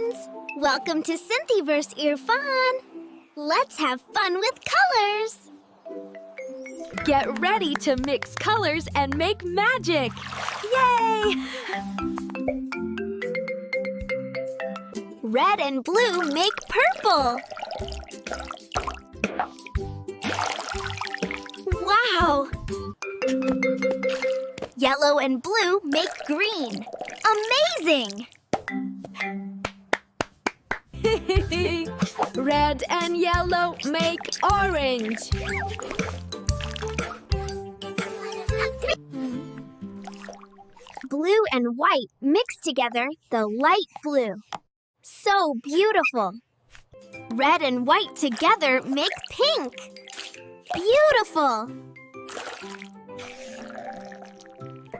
friends! Welcome to Synthiverse, Irfan! Let's have fun with colors! Get ready to mix colors and make magic! Yay! Red and blue make purple! Wow! Yellow and blue make green! Amazing! Red and yellow make orange. Blue and white mix together the light blue. So beautiful! Red and white together make pink. Beautiful!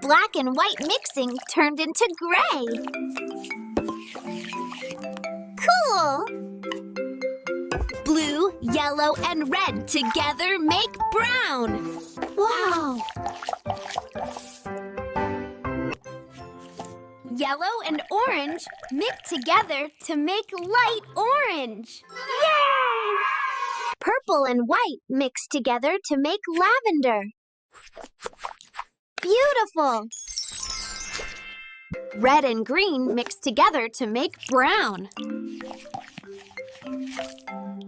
Black and white mixing turned into gray. Cool! Blue, yellow, and red together make brown. Wow! Yellow and orange mix together to make light orange. Yay! Purple and white mix together to make lavender. Beautiful! Red and green mix together to make brown.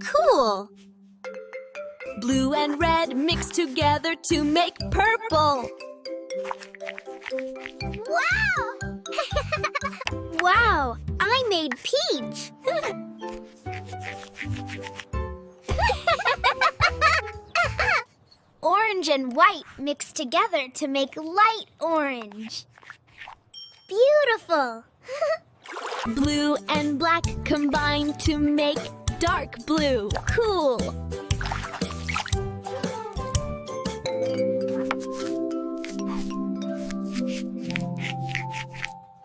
Cool! Blue and red mix together to make purple. Wow! Wow! I made peach! Orange and white mix together to make light orange. Beautiful! Blue and black combine to make dark blue. Cool!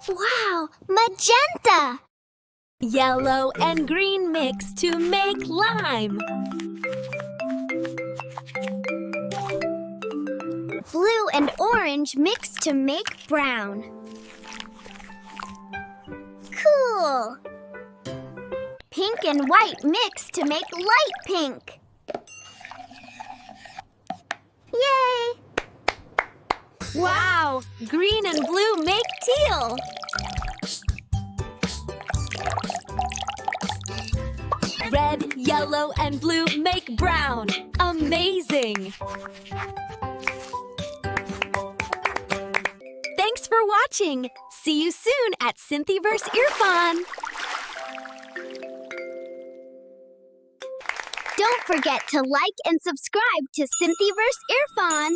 Wow! Magenta! Yellow and green mix to make lime. Blue and orange mix to make brown. Cool! Pink and white mix to make light pink. Yay! Wow! Green and blue make teal. Red, yellow, and blue make brown. Amazing! Thanks for watching. See you soon at Synthiverse Irfan. Don't forget to like and subscribe to Synthiverse Irfan.